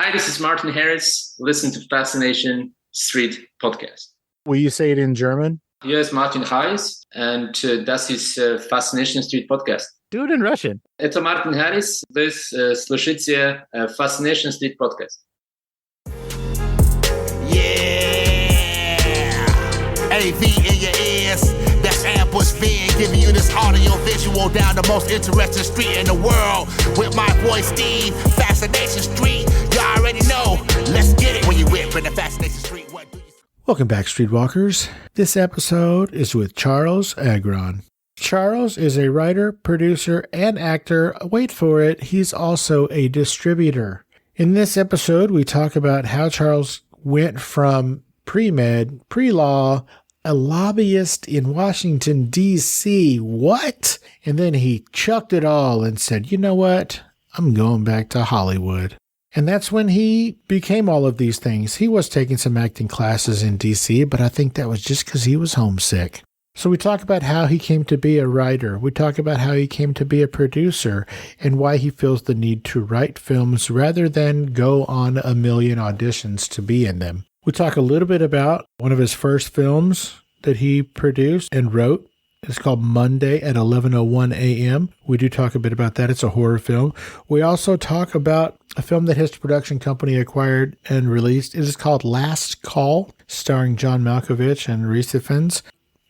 Hi, this is Martin Harris. Listen to Fascination Street podcast. Will you say it in German? Hier ist Martin Harris und das ist Fascination Street podcast. Do it in Russian. Это Martin Harris. Вы слушаете Fascination Street podcast. Yeah! AV in your ears. That's Ambush Being giving you this audio visual down the most interesting street in the world. With my boy Steve, Fascination Street. You already know. Let's get it when you whip in the Fascination Street. What do you... Welcome back, Streetwalkers. This episode is with Charles Agron. Charles is a writer, producer, and actor. Wait for it, he's also a distributor. In this episode, we talk about how Charles went from pre-med, pre-law, a lobbyist in Washington, D.C. What? And then he chucked it all and said, you know what? I'm going back to Hollywood. And that's when he became all of these things. He was taking some acting classes in D.C., but I think that was just because he was homesick. So we talk about how he came to be a writer. We talk about how he came to be a producer and why he feels the need to write films rather than go on a million auditions to be in them. We talk a little bit about one of his first films that he produced and wrote. It's called Monday at 11:01 a.m. We do talk a bit about that. It's a horror film. We also talk about a film that his production company acquired and released. It is called Last Call, starring John Malkovich and Reese Ifans.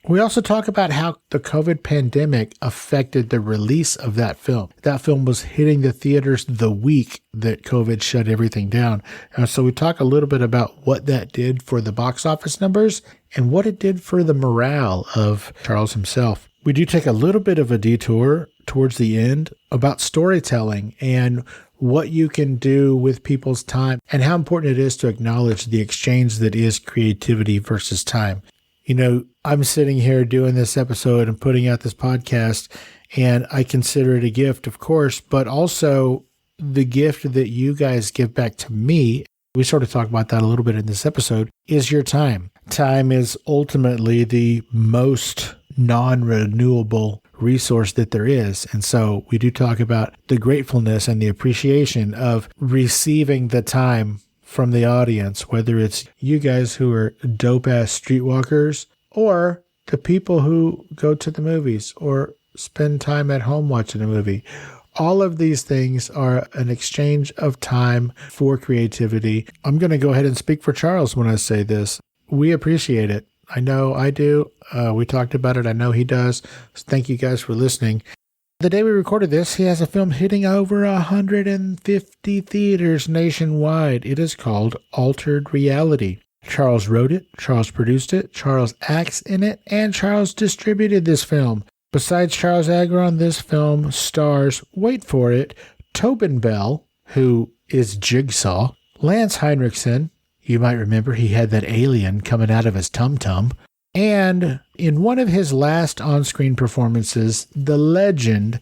We also talk about how the COVID pandemic affected the release of that film. That film was hitting the theaters the week that COVID shut everything down. And so we talk a little bit about what that did for the box office numbers and what it did for the morale of Charles himself. We do take a little bit of a detour towards the end about storytelling and what you can do with people's time and how important it is to acknowledge the exchange that is creativity versus time. You know, I'm sitting here doing this episode and putting out this podcast, and I consider it a gift, of course, but also the gift that you guys give back to me. We sort of talk about that a little bit in this episode, is your time. Time is ultimately the most non-renewable resource that there is. And so we do talk about the gratefulness and the appreciation of receiving the time from the audience, whether it's you guys who are dope-ass streetwalkers or the people who go to the movies or spend time at home watching a movie. All of these things are an exchange of time for creativity. I'm going to go ahead and speak for Charles when I say this. We appreciate it. I know I do. We talked about it. I know he does. So thank you guys for listening. The day we recorded this, he has a film hitting over 150 theaters nationwide. It is called Altered Reality. Charles wrote it, Charles produced it, Charles acts in it, and Charles distributed this film. Besides Charles Agron, this film stars, wait for it, Tobin Bell, who is Jigsaw, Lance Henriksen, you might remember he had that alien coming out of his tum-tum, and in one of his last on-screen performances, the legend,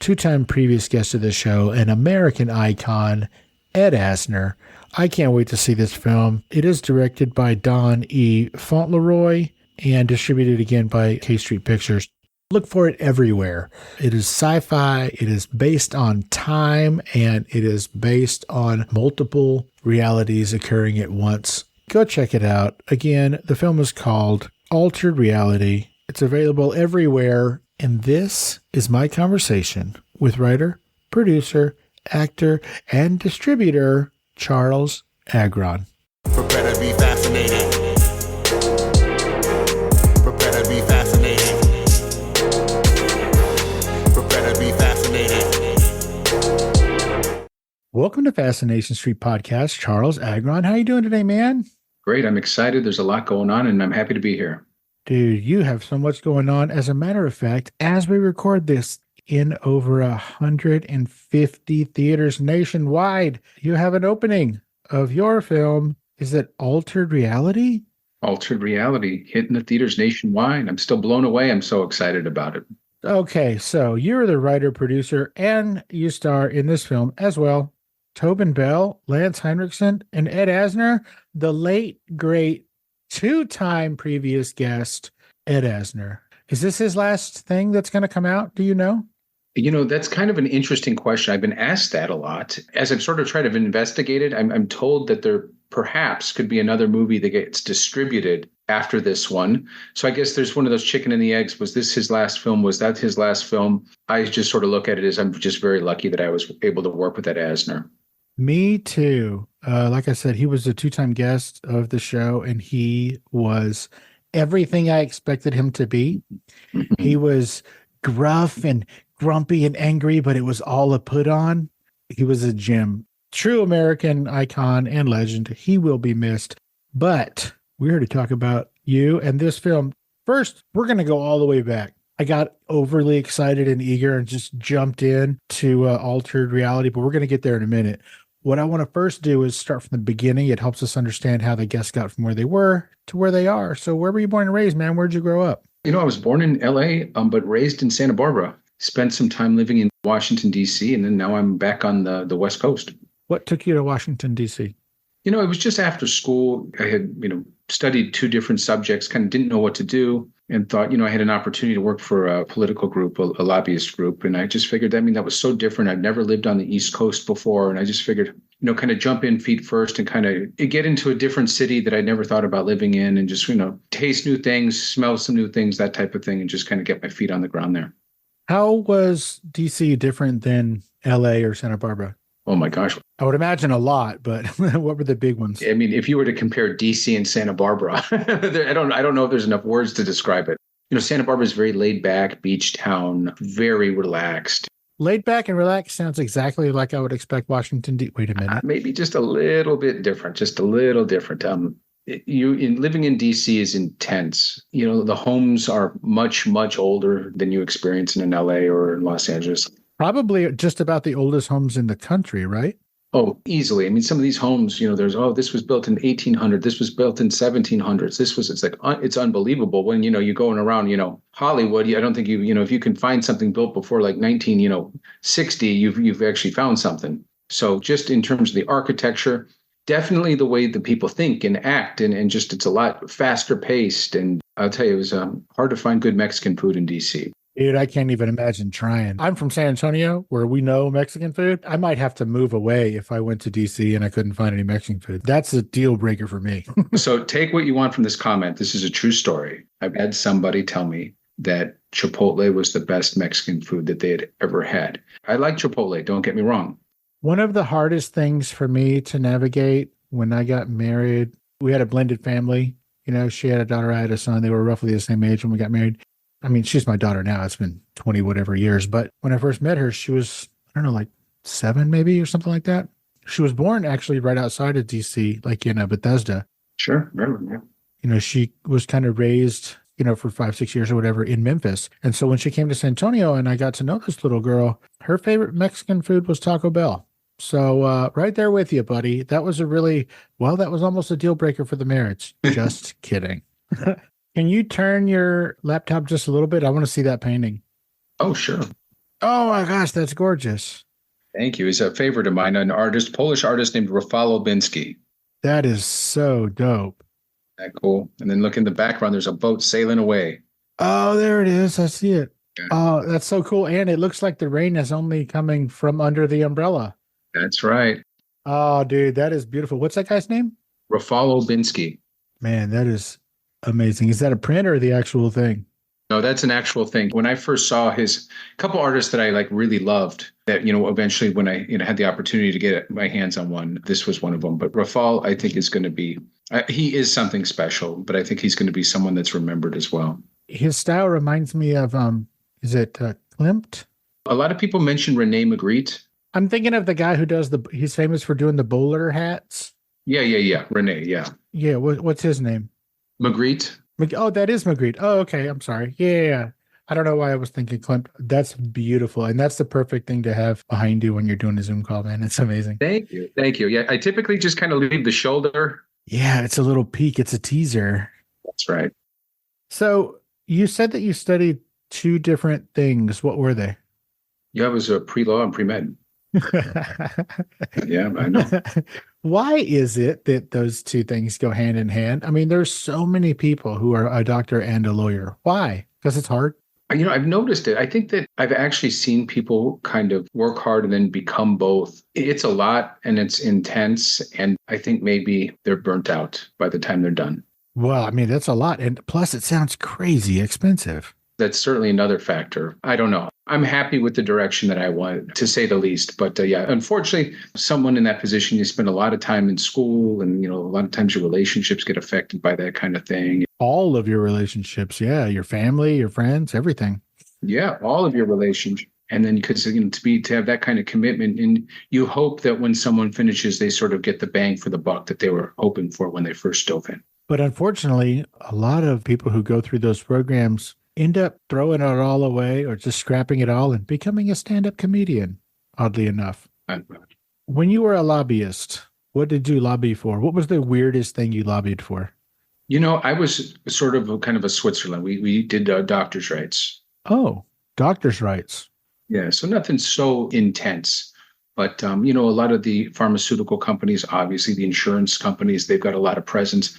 two-time previous guest of the show, an American icon, Ed Asner. I can't wait to see this film. It is directed by Don E. Fauntleroy and distributed again by K Street Pictures. Look for it everywhere. It is sci-fi, it is based on time, and it is based on multiple realities occurring at once. Go check it out. Again, the film is called Altered Reality. It's available everywhere. And this is my conversation with writer, producer, actor, and distributor, Charles Agron. Prepare to be fascinated. Prepare to be fascinated. Prepare to be fascinated. Welcome to Fascination Street Podcast, Charles Agron. How you doing today, man? Great. I'm excited. There's a lot going on, and I'm happy to be here. Dude, you have so much going on. As a matter of fact, as we record this, in over 150 theaters nationwide, you have an opening of your film. Is it Altered Reality? Altered Reality, hitting the theaters nationwide. I'm still blown away. I'm so excited about it. Okay, so you're the writer, producer, and you star in this film as well. Tobin Bell, Lance Henriksen, and Ed Asner, the late, great, two-time previous guest, Ed Asner. Is this his last thing that's going to come out? Do you know? That's kind of an interesting question. I've been asked that a lot. As I've sort of tried to investigate it, I'm told that there perhaps could be another movie that gets distributed after this one. So I guess there's one of those chicken and the eggs. Was this his last film? Was that his last film? I just sort of look at it as I'm just very lucky that I was able to work with Ed Asner. Me too. Like I said, he was a 2-time guest of the show, and he was everything I expected him to be. He was gruff and grumpy and angry, but it was all a put on. He was a gem. True American icon and legend. He will be missed. But we're here to talk about you and this film. First, we're going to go all the way back. I got overly excited and eager and just jumped in to Altered Reality, but we're going to get there in a minute. What I want to first do is start from the beginning. It helps us understand how the guests got from where they were to where they are. So where were you born and raised, man? Where'd you grow up? I was born in L.A., but raised in Santa Barbara. Spent some time living in Washington, D.C., and then now I'm back on the West Coast. What took you to Washington, D.C.? It was just after school. I had, studied 2 different subjects, kind of didn't know what to do, and thought, I had an opportunity to work for a political group, a lobbyist group. And I just figured, that was so different. I'd never lived on the East Coast before. And I just figured, kind of jump in feet first and kind of get into a different city that I never thought about living in, and just, taste new things, smell some new things, that type of thing, and just kind of get my feet on the ground there. How was DC different than LA or Santa Barbara? Oh my gosh. I would imagine a lot, but what were the big ones? If you were to compare DC and Santa Barbara, I don't know if there's enough words to describe it. Santa Barbara is very laid back, beach town, very relaxed. Laid back and relaxed sounds exactly like I would expect Washington. Wait a minute. Maybe just a little bit different, just a little different. Living in DC is intense. The homes are much, much older than you experience in LA or in Los Angeles. Probably just about the oldest homes in the country, right? Oh, easily. Some of these homes, this was built in 1800. This was built in 1700s. It's unbelievable when, you're going around, Hollywood. I don't think if you can find something built before like 1960, you've actually found something. So just in terms of the architecture, definitely the way that people think and act, and just it's a lot faster paced. And I'll tell you, it was hard to find good Mexican food in DC. Dude, I can't even imagine trying. I'm from San Antonio, where we know Mexican food. I might have to move away if I went to DC and I couldn't find any Mexican food. That's a deal breaker for me. So take what you want from this comment. This is a true story. I've had somebody tell me that Chipotle was the best Mexican food that they had ever had. I like Chipotle, don't get me wrong. One of the hardest things for me to navigate when I got married, we had a blended family. She had a daughter, I had a son. They were roughly the same age when we got married. She's my daughter now. It's been 20 whatever years. But when I first met her, she was, I don't know, like 7 maybe or something like that. She was born actually right outside of DC, like in Bethesda. Sure. Yeah. She was kind of raised, for 5-6 years or whatever in Memphis. And so when she came to San Antonio and I got to know this little girl, her favorite Mexican food was Taco Bell. So right there with you, buddy. That was that was almost a deal breaker for the marriage. Just kidding. Can you turn your laptop just a little bit? I want to see that painting. Oh, sure. Oh my gosh, that's gorgeous. Thank you. He's a favorite of mine, an Polish artist named Rafał Lubinski. That is so dope. That cool. And then look in the background, there's a boat sailing away. Oh, there it is. I see it. Yeah. Oh, that's so cool. And it looks like the rain is only coming from under the umbrella. That's right. Oh, dude, that is beautiful. What's that guy's name? Rafał Lubinski. Man, that is amazing. Is that a print or the actual thing? No, that's an actual thing. When I first saw his couple artists that I really loved, that eventually when I had the opportunity to get my hands on one, this was one of them. But Rafał, I think, is going to be he is something special, but I think he's going to be someone that's remembered as well. His style reminds me of is it Klimt? A lot of people mention Rene Magritte. I'm thinking of the guy who does he's famous for doing the bowler hats. Yeah. Rene, yeah. Yeah, what's his name? Magritte. Oh, that is Magritte. Oh, okay. I'm sorry. Yeah. I don't know why I was thinking Klimt. That's beautiful. And that's the perfect thing to have behind you when you're doing a Zoom call, man. It's amazing. Thank you. Yeah, I typically just kind of leave the shoulder. Yeah, it's a little peek. It's a teaser. That's right. So you said that you studied 2 different things. What were they? Yeah, it was a pre-law and pre-med. Yeah, I know. Why is it that those 2 things go hand in hand? There's so many people who are a doctor and a lawyer. Why? Because it's hard. I've noticed it. I think that I've actually seen people kind of work hard and then become both. It's a lot and it's intense. And I think maybe they're burnt out by the time they're done. Well, I mean, that's a lot. And plus, it sounds crazy expensive. That's certainly another factor. I don't know. I'm happy with the direction that I want, to say the least. But yeah, unfortunately, someone in that position, you spend a lot of time in school and, a lot of times your relationships get affected by that kind of thing. All of your relationships. Yeah. Your family, your friends, everything. Yeah. All of your relationships. And then because, to have that kind of commitment, and you hope that when someone finishes, they sort of get the bang for the buck that they were hoping for when they first dove in. But unfortunately, a lot of people who go through those programs end up throwing it all away or just scrapping it all and becoming a stand-up comedian, oddly enough. When you were a lobbyist, what did you lobby for? What was the weirdest thing you lobbied for? I was sort of kind of a Switzerland. We did doctors' rights. Oh, doctors' rights. Yeah, so nothing so intense. But, a lot of the pharmaceutical companies, obviously the insurance companies, they've got a lot of presence,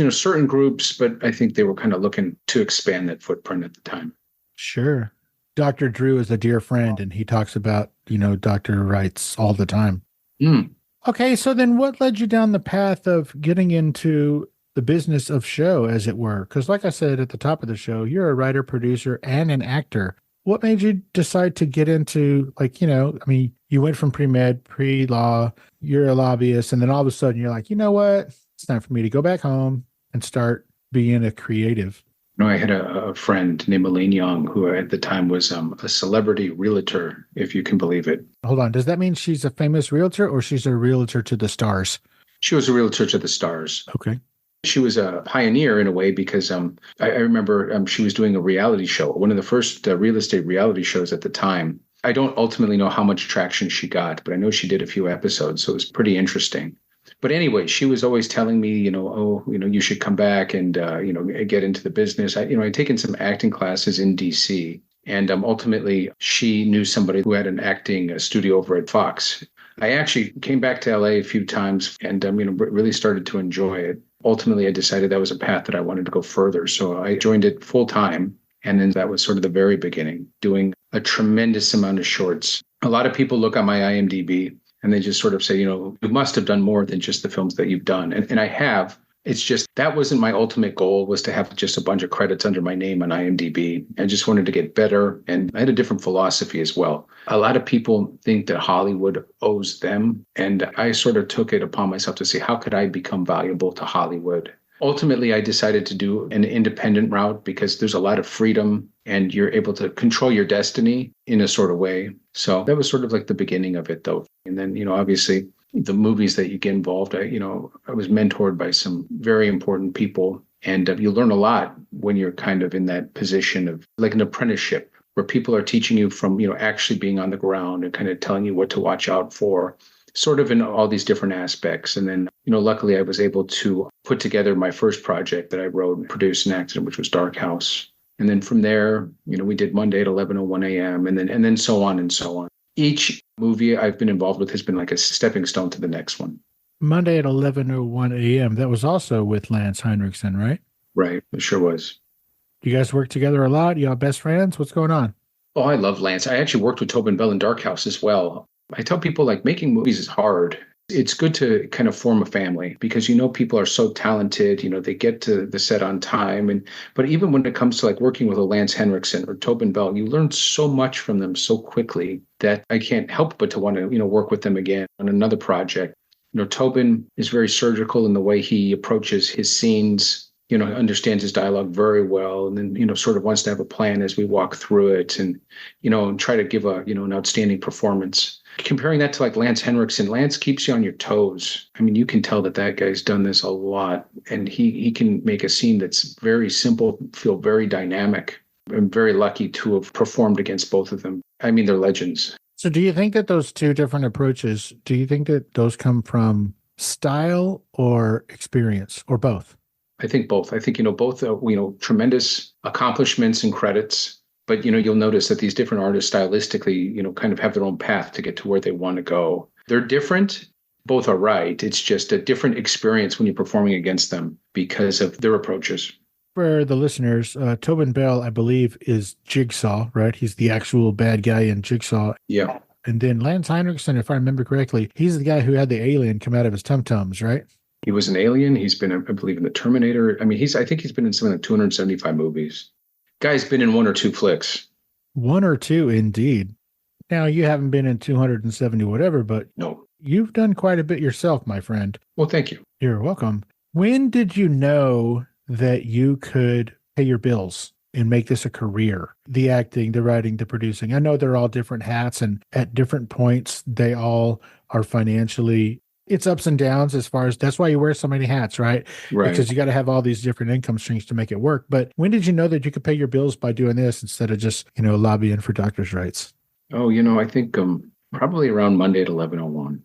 certain groups, but I think they were kind of looking to expand that footprint at the time. Sure. Dr. Drew is a dear friend, and he talks about, doctor rights all the time. Okay, so then what led you down the path of getting into the business of show, as it were? Because like I said at the top of the show, you're a writer, producer, and an actor. What made you decide to get into, you went from pre-med, pre-law, you're a lobbyist, and then all of a sudden you're like, you know what? It's time for me to go back home and start being a creative. I had a friend named Elaine Young, who at the time was a celebrity realtor, if you can believe it. Hold on. Does that mean she's a famous realtor or she's a realtor to the stars? She was a realtor to the stars. Okay. She was a pioneer in a way because I remember she was doing a reality show, one of the first real estate reality shows at the time. I don't ultimately know how much traction she got, but I know she did a few episodes, so it was pretty interesting. But anyway, she was always telling me, you should come back and, get into the business. I'd taken some acting classes in DC, and ultimately she knew somebody who had an acting studio over at Fox. I actually came back to LA a few times and, really started to enjoy it. Ultimately, I decided that was a path that I wanted to go further. So I joined it full time. And then that was sort of the very beginning, doing a tremendous amount of shorts. A lot of people look on my IMDb and they just sort of say, you must have done more than just the films that you've done. And I have. It's just that wasn't my ultimate goal, was to have just a bunch of credits under my name on IMDb. I just wanted to get better. And I had a different philosophy as well. A lot of people think that Hollywood owes them. And I sort of took it upon myself to say, how could I become valuable to Hollywood? Ultimately, I decided to do an independent route because there's a lot of freedom and you're able to control your destiny in a sort of way. So that was sort of like the beginning of it, though. And then, obviously, the movies that you get involved, I was mentored by some very important people. And you learn a lot when you're kind of in that position of like an apprenticeship, where people are teaching you from, actually being on the ground and kind of telling you what to watch out for, sort of in all these different aspects. And then, luckily I was able to put together my first project that I wrote and produced and acted in, which was Dark House. And then from there, we did Monday at 11:01 a.m. and then so on and so on. Each movie I've been involved with has been like a stepping stone to the next one. Monday at 11:01 a.m. That was also with Lance Henriksen, right? Right. It sure was. You guys work together a lot? You all best friends? What's going on? Oh, I love Lance. I actually worked with Tobin Bell in Dark House as well. I tell people, making movies is hard. It's good to kind of form a family because, people are so talented, they get to the set on time. But even when it comes to working with a Lance Henriksen or Tobin Bell, you learn so much from them so quickly that I can't help but to want to, work with them again on another project. Tobin is very surgical in the way he approaches his scenes, understands his dialogue very well. And then, sort of wants to have a plan as we walk through it and, and try to give an outstanding performance. Comparing that to Lance Henriksen, Lance keeps you on your toes. I mean, you can tell that guy's done this a lot, and he can make a scene that's very simple feel very dynamic. I'm very lucky to have performed against both of them. I mean, they're legends. So do you think that those two different approaches, do you think that those come from style or experience or both? I think both. I think, both, tremendous accomplishments and credits. But, you'll notice that these different artists stylistically, kind of have their own path to get to where they want to go. They're different. Both are right. It's just a different experience when you're performing against them because of their approaches. For the listeners, Tobin Bell, I believe, is Jigsaw, right? He's the actual bad guy in Jigsaw. Yeah. And then Lance Henriksen, if I remember correctly, he's the guy who had the alien come out of his tum-tums, right? He was an alien. He's been, I believe, in the Terminator. I mean, I think he's been in something like 275 movies. Guy's been in one or two flicks. One or two, indeed. Now, you haven't been in 270 whatever, but No. you've done quite a bit yourself, my friend. Well, thank you. You're welcome. When did you know that you could pay your bills and make this a career? The acting, the writing, the producing. I know they're all different hats, and at different points, they all are financially, it's ups and downs as far as, that's why you wear so many hats, right? Right. Because you got to have all these different income streams to make it work. But when did you know that you could pay your bills by doing this instead of just, lobbying for doctors' rights? Oh, I think probably around Monday at 11:01.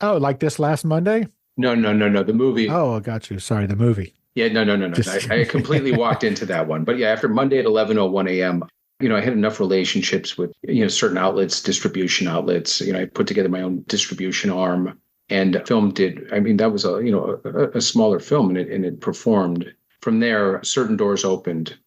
Oh, like this last Monday? No. The movie. Oh, I got you. Sorry, the movie. Yeah, no. Just- I completely walked into that one. But yeah, after Monday at 11:01 a.m., I had enough relationships with, certain outlets, distribution outlets. I put together my own distribution arm and filmed it. I mean, that was a smaller film and it performed. From there, certain doors opened.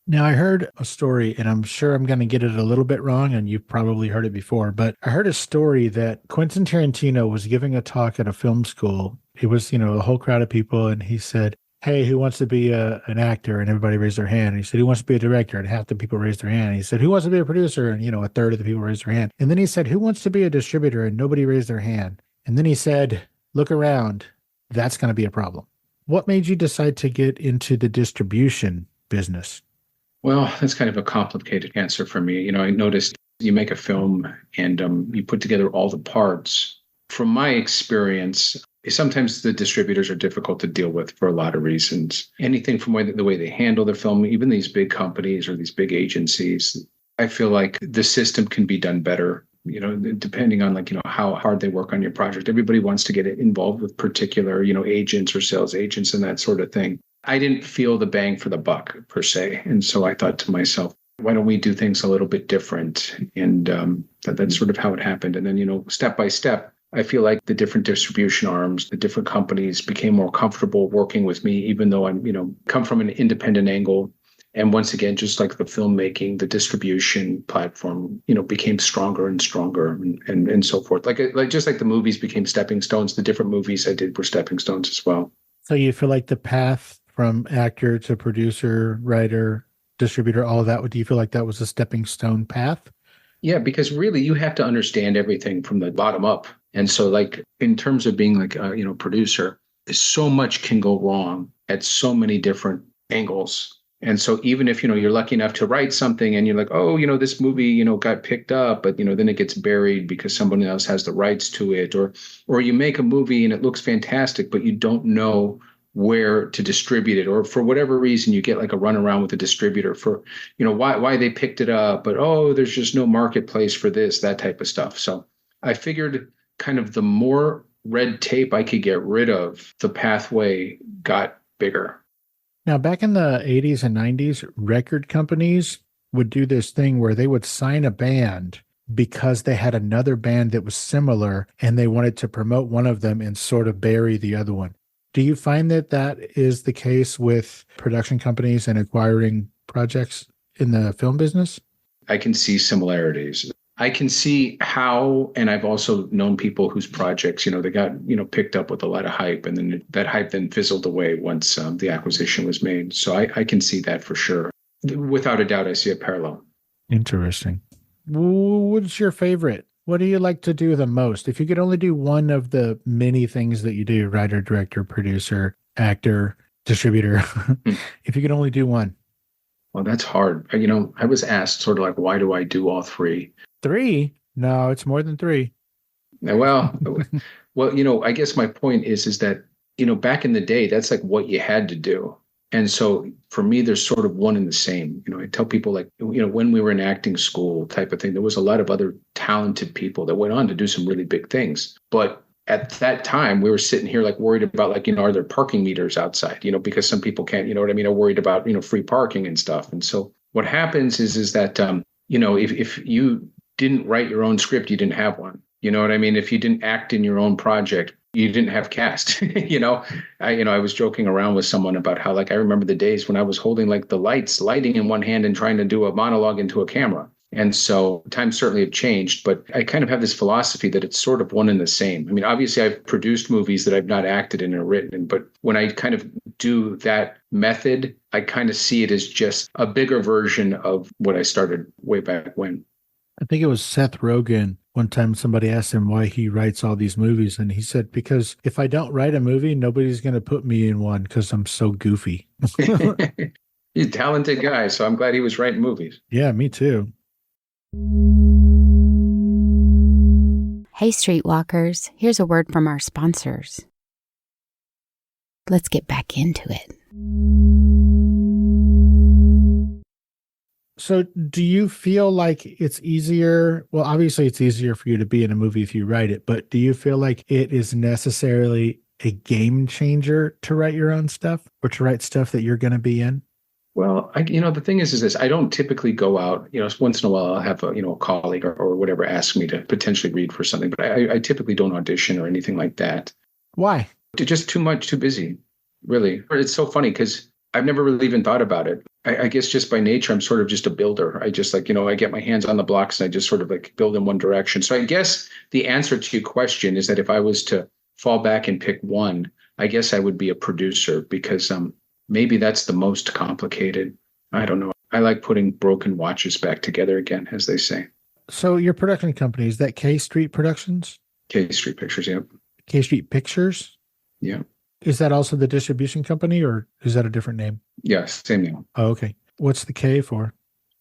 Now, I heard a story, and I'm sure I'm going to get it a little bit wrong, and you've probably heard it before, but I heard a story that Quentin Tarantino was giving a talk at a film school. It was, a whole crowd of people, and he said, hey, who wants to be an actor? And everybody raised their hand. And he said, who wants to be a director? And half the people raised their hand. And he said, who wants to be a producer? And, a third of the people raised their hand. And then he said, who wants to be a distributor? And nobody raised their hand. And then he said, look around. That's going to be a problem. What made you decide to get into the distribution business? Well, that's kind of a complicated answer for me. I noticed you make a film and you put together all the parts. From my experience, sometimes the distributors are difficult to deal with for a lot of reasons. Anything from the way they handle their film, even these big companies or these big agencies, I feel like the system can be done better, depending on how hard they work on your project. Everybody wants to get involved with particular, agents or sales agents and that sort of thing. I didn't feel the bang for the buck per se. And so I thought to myself, why don't we do things a little bit different? And that's sort of how it happened. And then, step by step, I feel like the different distribution arms, the different companies became more comfortable working with me, even though I'm, come from an independent angle. And once again, just like the filmmaking, the distribution platform, became stronger and stronger and so forth. Like just like the movies became stepping stones, the different movies I did were stepping stones as well. So you feel like the path from actor to producer, writer, distributor, all of that, do you feel like that was a stepping stone path? Yeah, because really you have to understand everything from the bottom up. And so like in terms of being like a producer, so much can go wrong at so many different angles. And so even if, you're lucky enough to write something and you're like, oh, this movie, got picked up, but, then it gets buried because someone else has the rights to it. Or you make a movie and it looks fantastic, but you don't know where to distribute it. Or for whatever reason, you get like a runaround with a distributor for, why they picked it up. But, oh, there's just no marketplace for this, that type of stuff. So I figured kind of the more red tape I could get rid of, the pathway got bigger. Now, back in the 80s and 90s, record companies would do this thing where they would sign a band because they had another band that was similar and they wanted to promote one of them and sort of bury the other one. Do you find that that is the case with production companies and acquiring projects in the film business? I can see similarities. I can see how, and I've also known people whose projects, they got, picked up with a lot of hype, and then that hype then fizzled away once the acquisition was made. So I can see that for sure. Without a doubt, I see a parallel. Interesting. What's your favorite? What do you like to do the most? If you could only do one of the many things that you do, writer, director, producer, actor, distributor, if you could only do one. Well, that's hard. I was asked sort of like, why do I do all three? 3? No, it's more than 3. Well, I guess my point is that, back in the day, that's like what you had to do. And so for me, there's sort of one and the same. I tell people like, when we were in acting school type of thing, there was a lot of other talented people that went on to do some really big things. But at that time, we were sitting here like worried about like, are there parking meters outside, because some people can't, are worried about, free parking and stuff. And so what happens is that, if you didn't write your own script, you didn't have one. You know what I mean? If you didn't act in your own project, you didn't have cast. I was joking around with someone about how, like, I remember the days when I was holding like the lighting in one hand and trying to do a monologue into a camera. And so times certainly have changed, but I kind of have this philosophy that it's sort of one and the same. I mean, obviously I've produced movies that I've not acted in or written in, but when I kind of do that method, I kind of see it as just a bigger version of what I started way back when. I think it was Seth Rogen. One time somebody asked him why he writes all these movies. And he said, because if I don't write a movie, nobody's going to put me in one because I'm so goofy. He's a talented guy, so I'm glad he was writing movies. Yeah, me too. Hey, Streetwalkers, here's a word from our sponsors. Let's get back into it. So do you feel like it's easier? Well, obviously it's easier for you to be in a movie if you write it, but do you feel like it is necessarily a game changer to write your own stuff or to write stuff that you're going to be in? Well, the thing is this, I don't typically go out, once in a while I'll have a colleague or whatever ask me to potentially read for something, but I typically don't audition or anything like that. Why? Just too busy, really. It's so funny because I've never really even thought about it. I guess just by nature, I'm sort of just a builder. I just I get my hands on the blocks and I just sort of like build in one direction. So I guess the answer to your question is that if I was to fall back and pick one, I guess I would be a producer because maybe that's the most complicated. I don't know. I like putting broken watches back together again, as they say. So your production company, is that K Street Productions? K Street Pictures, yep. K Street Pictures? Yeah. Is that also the distribution company or is that a different name? Yes, same name. Oh, okay. What's the K for?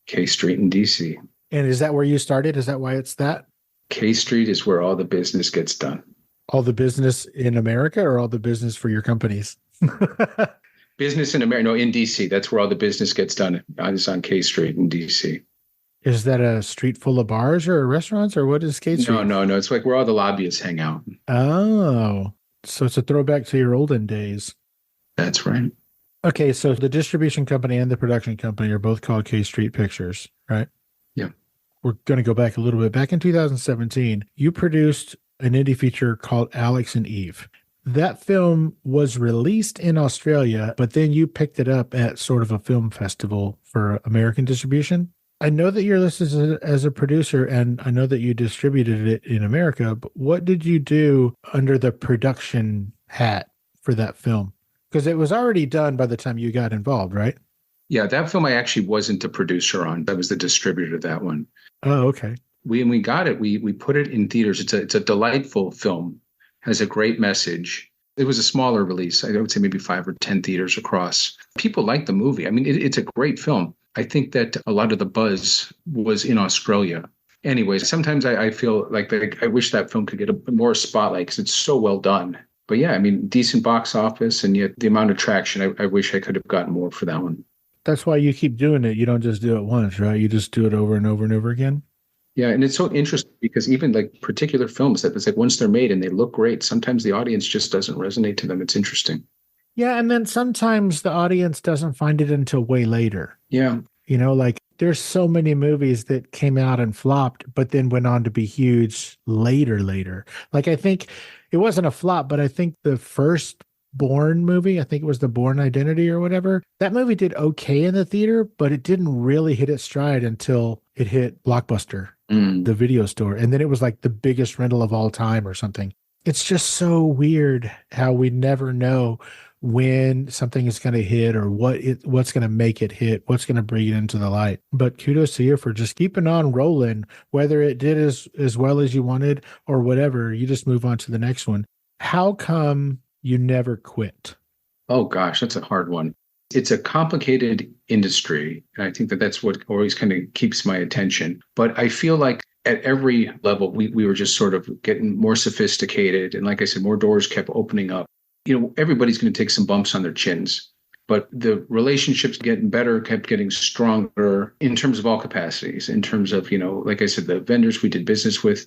K Street in DC. And is that where you started? Is that why it's that? K Street is where all the business gets done. All the business in America or all the business for your companies? Business in America, no, in DC. That's where all the business gets done. It's on K Street in DC. Is that a street full of bars or restaurants or what is K Street? No. It's like where all the lobbyists hang out. Oh, so it's a throwback to your olden days. That's right. Okay, so the distribution company and the production company are both called K Street Pictures, right? Yeah. We're going to go back a little bit. Back in 2017, you produced an indie feature called Alex and Eve. That film was released in Australia, but then you picked it up at sort of a film festival for American distribution. I know that you're listed as a producer, and I know that you distributed it in America, but what did you do under the production hat for that film? Because it was already done by the time you got involved, right? Yeah, that film I actually wasn't the producer on. I was the distributor of that one. Oh, okay. When we got it, we put it in theaters. It's a delightful film, has a great message. It was a smaller release. I would say maybe 5 or 10 theaters across. People like the movie. I mean, it's a great film. I think that a lot of the buzz was in Australia. Anyways, sometimes I feel like I wish that film could get a more spotlight because it's so well done. But yeah, I mean, decent box office, and yet the amount of traction, I wish I could have gotten more for that one. That's why you keep doing it. You don't just do it once, right? You just do it over and over and over again. Yeah, and it's so interesting because even like particular films that it's like once they're made and they look great, sometimes the audience just doesn't resonate to them. It's interesting. Yeah, and then sometimes the audience doesn't find it until way later. Yeah. Like there's so many movies that came out and flopped, but then went on to be huge later. Like I think it wasn't a flop, but I think the first Bourne movie, I think it was the Bourne Identity or whatever, that movie did okay in the theater, but it didn't really hit its stride until it hit Blockbuster, the video store. And then it was like the biggest rental of all time or something. It's just so weird how we never know when something is going to hit or what's going to make it hit, what's going to bring it into the light. But kudos to you for just keeping on rolling, whether it did as well as you wanted or whatever, you just move on to the next one. How come you never quit? Oh gosh, that's a hard one. It's a complicated industry. And I think that's what always kind of keeps my attention. But I feel like at every level, we were just sort of getting more sophisticated. And like I said, more doors kept opening up. Everybody's going to take some bumps on their chins, but the relationships getting better, kept getting stronger in terms of all capacities, in terms of, like I said, the vendors we did business with,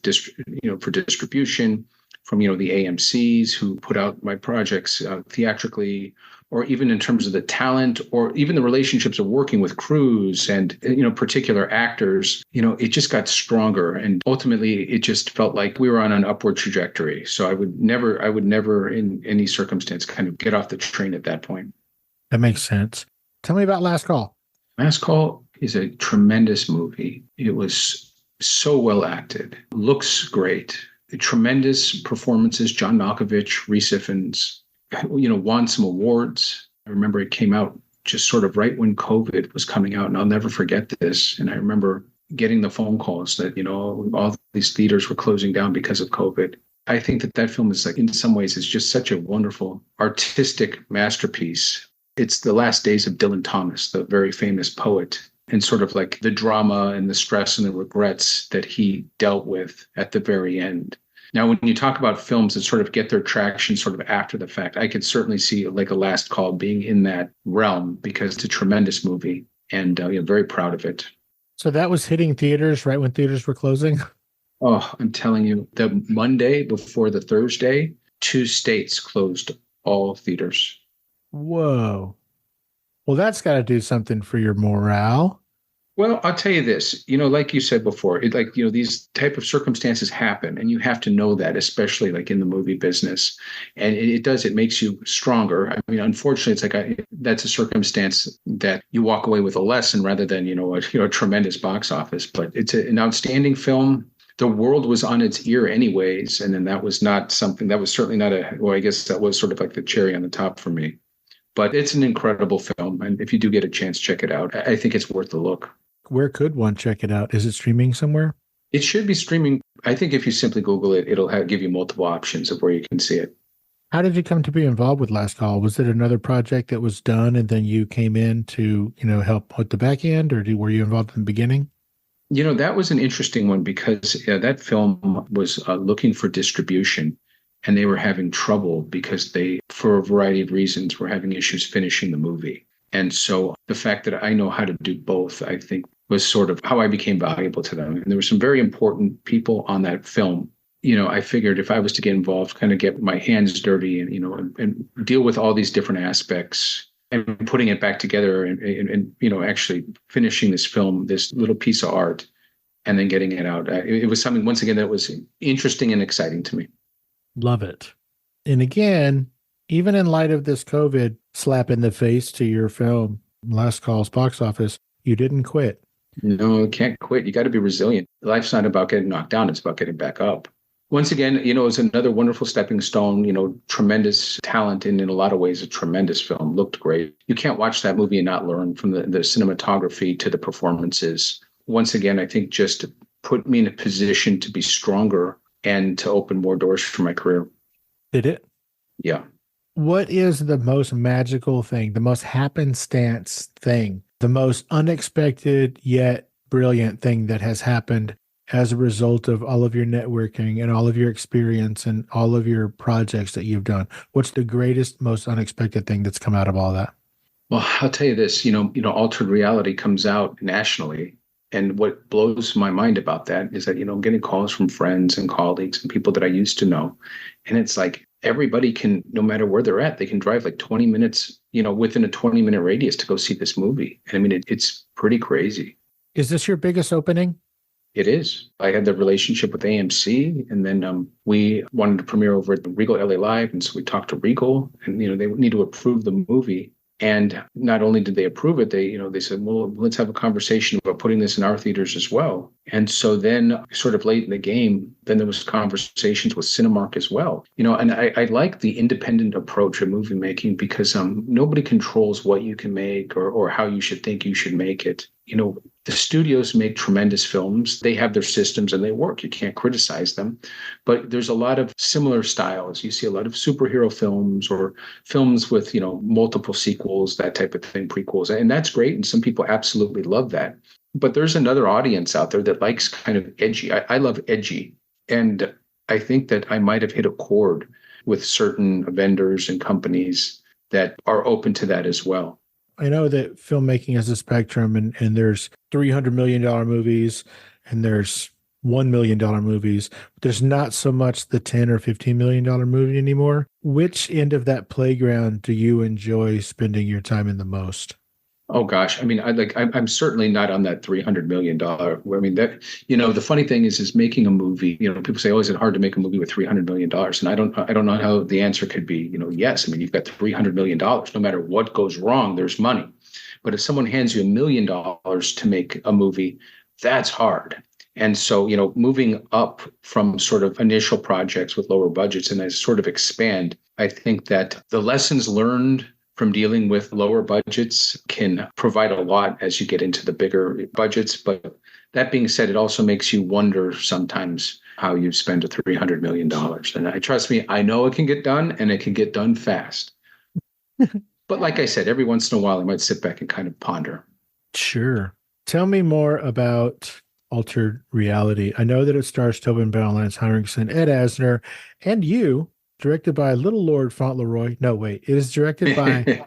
for distribution, from, the AMCs who put out my projects theatrically, or even in terms of the talent, or even the relationships of working with crews and, particular actors, it just got stronger. And ultimately, it just felt like we were on an upward trajectory. So I would never in any circumstance kind of get off the train at that point. That makes sense. Tell me about Last Call. Last Call is a tremendous movie. It was so well acted, looks great, tremendous performances. John Malkovich, Rhys Ifans, won some awards. I remember it came out just sort of right when COVID was coming out, and I'll never forget this. And I remember getting the phone calls that, all these theaters were closing down because of COVID. I think that film is, like, in some ways, is just such a wonderful artistic masterpiece. It's the last days of Dylan Thomas, the very famous poet, and sort of like the drama and the stress and the regrets that he dealt with at the very end. Now, when you talk about films that sort of get their traction sort of after the fact, I could certainly see like a Last Call being in that realm, because it's a tremendous movie, and very proud of it. So that was hitting theaters right when theaters were closing? Oh, I'm telling you, the Monday before the Thursday, 2 states closed all theaters. Whoa. Well, that's got to do something for your morale. Well, I'll tell you this, like you said before, these type of circumstances happen, and you have to know that, especially like in the movie business. And it makes you stronger. I mean, unfortunately, it's like that's a circumstance that you walk away with a lesson rather than, a tremendous box office. But it's an outstanding film. The world was on its ear anyways. And then that was certainly not I guess that was sort of like the cherry on the top for me. But it's an incredible film. And if you do get a chance, check it out. I think it's worth a look. Where could one check it out? Is it streaming somewhere? It should be streaming. I think if you simply Google it, it'll give you multiple options of where you can see it. How did you come to be involved with Last Call? Was it another project that was done and then you came in to, help with the back end, or were you involved in the beginning? That was an interesting one, because that film was looking for distribution, and they were having trouble because they, for a variety of reasons, were having issues finishing the movie. And so the fact that I know how to do both, I think, was sort of how I became valuable to them. And there were some very important people on that film. I figured if I was to get involved, kind of get my hands dirty and, and deal with all these different aspects and putting it back together and actually finishing this film, this little piece of art, and then getting it out. It was something, once again, that was interesting and exciting to me. Love it. And again, even in light of this COVID slap in the face to your film, Last Call's box office, you didn't quit. No, you can't quit. You got to be resilient. Life's not about getting knocked down. It's about getting back up. Once again, it was another wonderful stepping stone, tremendous talent, and in a lot of ways, a tremendous film. Looked great. You can't watch that movie and not learn from the cinematography to the performances. Once again, I think just put me in a position to be stronger and to open more doors for my career. Did it? Yeah. What is the most magical thing, the most happenstance thing, the most unexpected yet brilliant thing that has happened as a result of all of your networking and all of your experience and all of your projects that you've done? What's the greatest, most unexpected thing that's come out of all that? Well, I'll tell you this, Altered Reality comes out nationally. And what blows my mind about that is that, I'm getting calls from friends and colleagues and people that I used to know. And it's like everybody can, no matter where they're at, they can drive like 20 minutes, within a 20-minute radius to go see this movie. And I mean, it's pretty crazy. Is this your biggest opening? It is. I had the relationship with AMC, and then we wanted to premiere over at the Regal LA Live. And so we talked to Regal, and, they need to approve the movie. And not only did they approve it, they said, well, let's have a conversation about putting this in our theaters as well. And so then sort of late in the game, then there was conversations with Cinemark as well. And I like the independent approach of movie making, because nobody controls what you can make or how you should think you should make it. The studios make tremendous films. They have their systems and they work. You can't criticize them. But there's a lot of similar styles. You see a lot of superhero films or films with, multiple sequels, that type of thing, prequels. And that's great. And some people absolutely love that. But there's another audience out there that likes kind of edgy. I love edgy. And I think that I might have hit a chord with certain vendors and companies that are open to that as well. I know that filmmaking is a spectrum, and there's $300 million movies, and there's $1 million movies. There's not so much the $10 or $15 million movie anymore. Which end of that playground do you enjoy spending your time in the most? Oh gosh, I mean, I'm certainly not on that $300 million. I mean, that, the funny thing is making a movie. People say, "Oh, is it hard to make a movie with $300 million?" And I don't know how the answer could be. Yes. I mean, you've got $300 million. No matter what goes wrong, there's money. But if someone hands you $1 million to make a movie, that's hard. And so, moving up from sort of initial projects with lower budgets and as sort of expand, I think that the lessons learned from dealing with lower budgets can provide a lot as you get into the bigger budgets. But that being said, it also makes you wonder sometimes how you spend a $300 million. And trust me, I know it can get done and it can get done fast. But like I said, every once in a while, I might sit back and kind of ponder. Sure. Tell me more about Altered Reality. I know that it stars Tobin Bell, Lance Henriksen, Ed Asner, and you. Directed by Little Lord Fauntleroy. No, wait. It is directed by,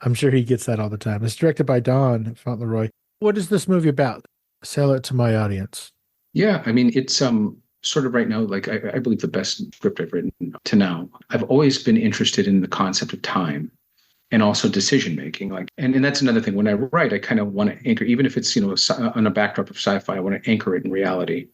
I'm sure he gets that all the time. It's directed by Don Fauntleroy. What is this movie about? Sell it to my audience. Yeah, I mean, it's sort of right now, like I believe the best script I've written to now. I've always been interested in the concept of time and also decision making. And that's another thing. When I write, I kind of want to anchor, even if it's, on a backdrop of sci-fi, I want to anchor it in reality.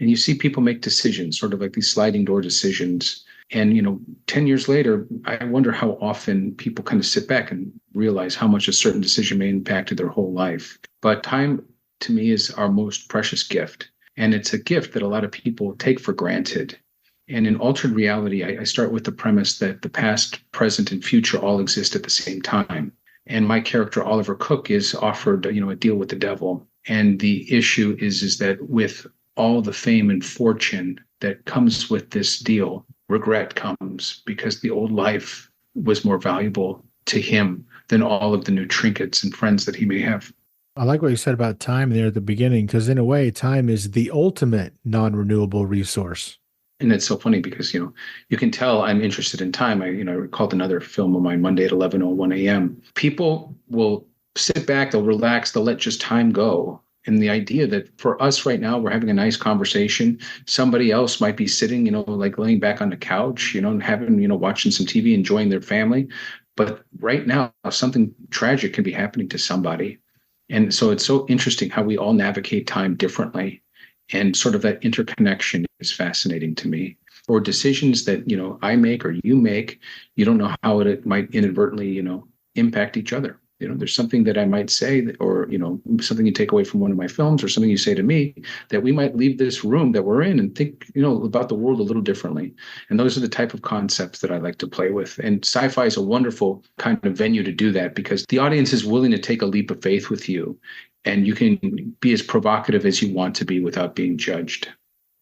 And you see people make decisions, sort of like these sliding door decisions. And, 10 years later, I wonder how often people kind of sit back and realize how much a certain decision may impact their whole life. But time, to me, is our most precious gift. And it's a gift that a lot of people take for granted. And in Altered Reality, I start with the premise that the past, present, and future all exist at the same time. And my character, Oliver Cook, is offered, a deal with the devil. And the issue is that with all the fame and fortune that comes with this deal, regret comes because the old life was more valuable to him than all of the new trinkets and friends that he may have. I like what you said about time there at the beginning, because in a way, time is the ultimate non-renewable resource. And it's so funny because, you can tell I'm interested in time. I recalled another film of mine, Monday at 11:01 a.m. People will sit back, they'll relax, they'll let just time go. And the idea that for us right now, we're having a nice conversation. Somebody else might be sitting, like laying back on the couch, and having, watching some TV, enjoying their family. But right now, something tragic can be happening to somebody. And so it's so interesting how we all navigate time differently. And sort of that interconnection is fascinating to me. Or decisions that, I make or you make, you don't know how it might inadvertently, impact each other. There's something that I might say or, something you take away from one of my films or something you say to me that we might leave this room that we're in and think, about the world a little differently. And those are the type of concepts that I like to play with. And sci-fi is a wonderful kind of venue to do that because the audience is willing to take a leap of faith with you. And you can be as provocative as you want to be without being judged.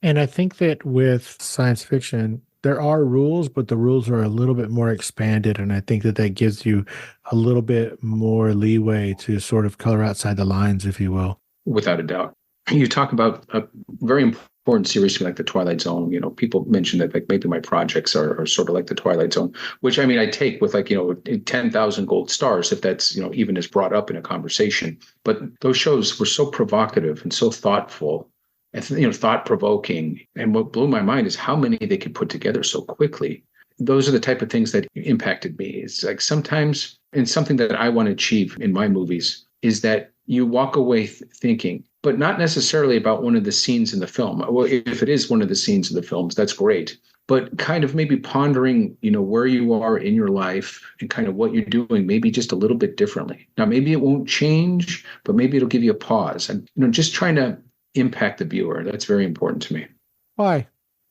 And I think that with science fiction, there are rules, but the rules are a little bit more expanded. And I think that gives you a little bit more leeway to sort of color outside the lines, if you will. Without a doubt. You talk about a very important series to me, like The Twilight Zone. People mention that like maybe my projects are sort of like The Twilight Zone, which I take with 10,000 gold stars, if that's, even is brought up in a conversation. But those shows were so provocative and so thoughtful. And, thought-provoking. And what blew my mind is how many they could put together so quickly. Those are the type of things that impacted me. It's like sometimes, and something that I want to achieve in my movies, is that you walk away thinking, but not necessarily about one of the scenes in the film. Well, if it is one of the scenes in the films, that's great. But kind of maybe pondering, where you are in your life and kind of what you're doing, maybe just a little bit differently. Now, maybe it won't change, but maybe it'll give you a pause. And, just trying to impact the viewer. That's very important to me. Why?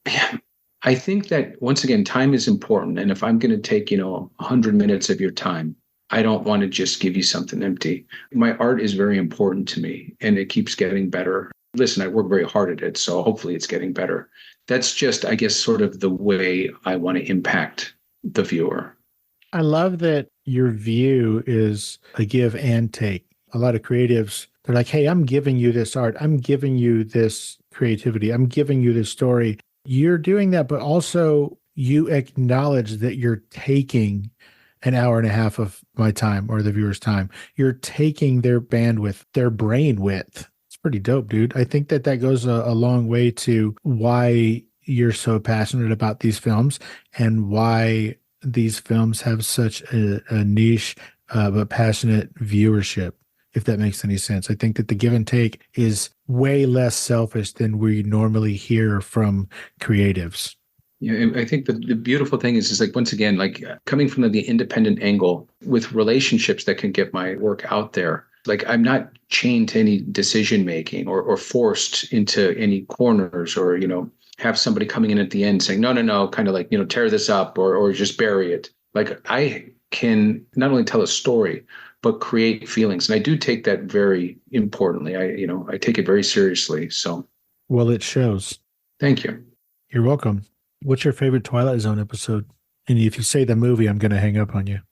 Yeah. I think that once again, time is important. And if I'm going to take, 100 minutes of your time, I don't want to just give you something empty. My art is very important to me and it keeps getting better. Listen, I work very hard at it. So hopefully it's getting better. That's just, I guess, sort of the way I want to impact the viewer. I love that your view is a give and take. A lot of creatives, they're like, hey, I'm giving you this art. I'm giving you this creativity. I'm giving you this story. You're doing that, but also you acknowledge that you're taking an hour and a half of my time or the viewer's time. You're taking their bandwidth, their brain width. It's Pretty dope, dude. I think that goes a long way to why you're so passionate about these films and why these films have such a niche but passionate viewership, if that makes any sense. I think that the give and take is way less selfish than we normally hear from creatives. Yeah, and I think the beautiful thing is like, once again, like coming from the independent angle with relationships that can get my work out there. Like I'm not chained to any decision making or forced into any corners or, have somebody coming in at the end saying, no, kind of like, tear this up or just bury it. Like I can not only tell a story, but create feelings. And I do take that very importantly. I take it very seriously. So. Well, it shows. Thank you. You're welcome. What's your favorite Twilight Zone episode? And if you say the movie, I'm going to hang up on you.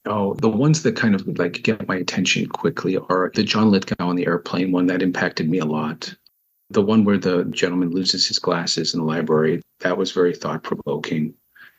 Oh, the ones that kind of like get my attention quickly are the John Lithgow on the airplane one. That impacted me a lot. The one where the gentleman loses his glasses in the library, that was very thought-provoking.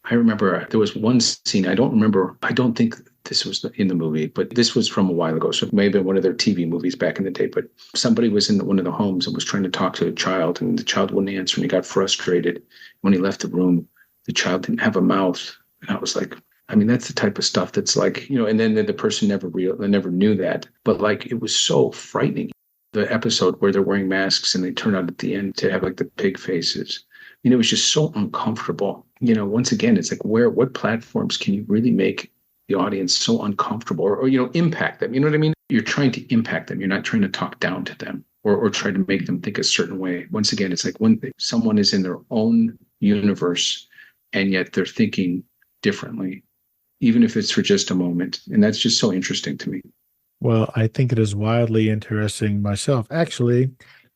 I remember there was one scene, I don't think this was in the movie, but this was from a while ago, so it may have been one of their TV movies back in the day, but somebody was in one of the homes and was trying to talk to a child, and the child wouldn't answer, and he got frustrated. When he left the room, the child didn't have a mouth, and I was like, that's the type of stuff that's like, and then the person never knew that, but like it was so frightening. The episode where they're wearing masks and they turn out at the end to have like the pig faces. It was just so uncomfortable. Once again, it's like what platforms can you really make the audience so uncomfortable or impact them? You know what I mean? You're trying to impact them. You're not trying to talk down to them or try to make them think a certain way. Once again, it's like when someone is in their own universe and yet they're thinking differently, even if it's for just a moment. And that's just so interesting to me. Well, I think it is wildly interesting myself. Actually,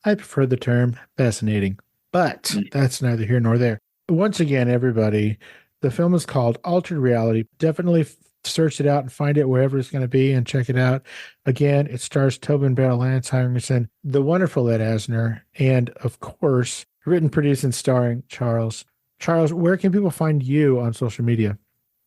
I prefer the term fascinating, but that's neither here nor there. Once again, everybody, the film is called Altered Reality. Definitely search it out and find it wherever it's going to be and check it out. Again, it stars Tobin Bell, Lance Henriksen, the wonderful Ed Asner, and of course, written, produced, and starring Charles. Charles, where can people find you on social media?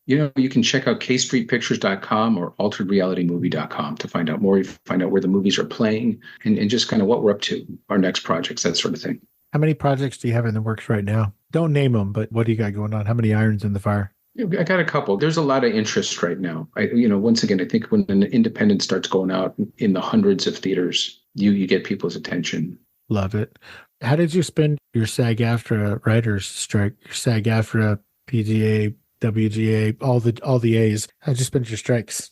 You can check out kstreetpictures.com or alteredrealitymovie.com to find out more. You find out where the movies are playing and just kind of what we're up to, our next projects, that sort of thing. How many projects do you have in the works right now? Don't name them, but what do you got going on? How many irons in the fire? I got a couple. There's a lot of interest right now. Once again, I think when an independent starts going out in the hundreds of theaters, you get people's attention. Love it. How did you spend your SAG-AFTRA writers strike, your SAG-AFTRA, PGA, WGA, all the A's? How'd you spend your strikes?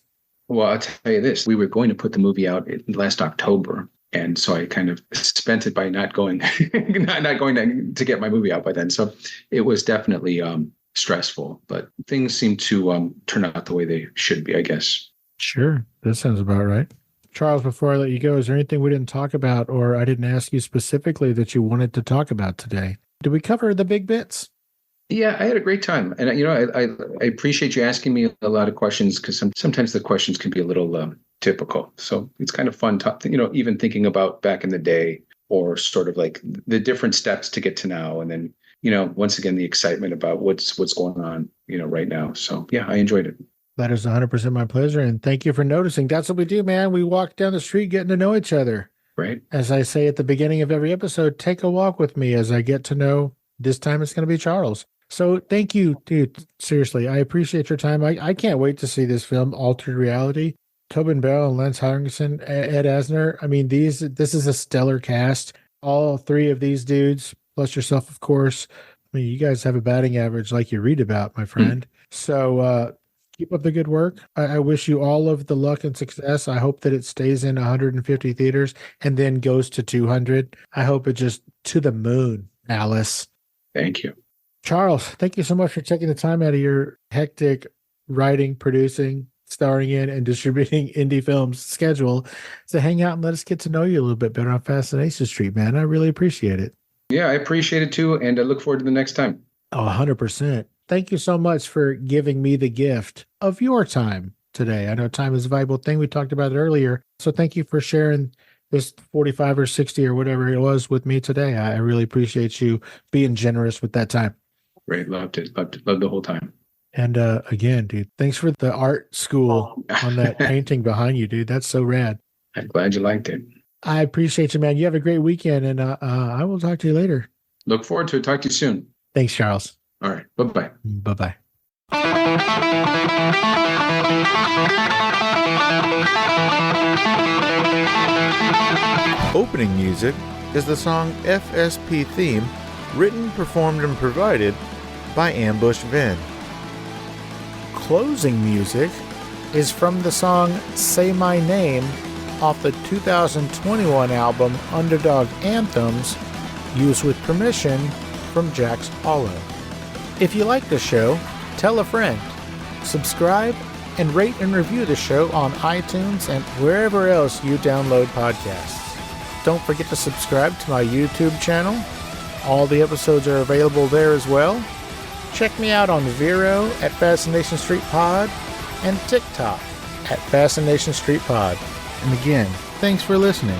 Well, I'll tell you this. We were going to put the movie out last October. And so I kind of spent it by not going to get my movie out by then. So it was definitely stressful, but things seem to turn out the way they should be, I guess. Sure. That sounds about right. Charles, before I let you go, is there anything we didn't talk about or I didn't ask you specifically that you wanted to talk about today? Did we cover the big bits? Yeah, I had a great time. And, I appreciate you asking me a lot of questions because sometimes the questions can be a little typical. So it's kind of fun, even thinking about back in the day or sort of like the different steps to get to now. And then, once again, the excitement about what's going on, right now. So, yeah, I enjoyed it. That is 100% my pleasure. And thank you for noticing. That's what we do, man. We walk down the street getting to know each other. Right. As I say at the beginning of every episode, take a walk with me as I get to know, this time it's going to be Charles. So thank you, dude. Seriously, I appreciate your time. I can't wait to see this film, Altered Reality. Tobin Bell and Lance Henriksen, Ed Asner. I mean, this is a stellar cast. All three of these dudes, plus yourself, of course. I mean, you guys have a batting average like you read about, my friend. So keep up the good work. I wish you all of the luck and success. I hope that it stays in 150 theaters and then goes to 200. I hope it just to the moon, Alice. Thank you. Charles, thank you so much for taking the time out of your hectic writing, producing, starring in, and distributing indie films schedule to hang out and let us get to know you a little bit better on Fascination Street, man. I really appreciate it. Yeah, I appreciate it too. And I look forward to the next time. Oh, 100%. Thank you so much for giving me the gift of your time today. I know time is a valuable thing. We talked about it earlier. So thank you for sharing this 45 or 60 or whatever it was with me today. I really appreciate you being generous with that time. Great. Loved it. Loved the whole time. And again, dude, thanks for the art school on that painting behind you, dude. That's so rad. I'm glad you liked it. I appreciate you, man. You have a great weekend, and I will talk to you later. Look forward to it. Talk to you soon. Thanks, Charles. All right. Bye-bye. Bye-bye. Opening music is the song FSP Theme, written, performed, and provided by Ambush Vin. Closing music is from the song Say My Name off the 2021 album Underdog Anthems, used with permission from Jax Hollow. If you like the show, tell a friend, subscribe, and rate and review the show on iTunes and wherever else you download podcasts. Don't forget to subscribe to my YouTube channel. All the episodes are available there as well. Check me out on Vero at Fascination Street Pod and TikTok at Fascination Street Pod. And again, thanks for listening.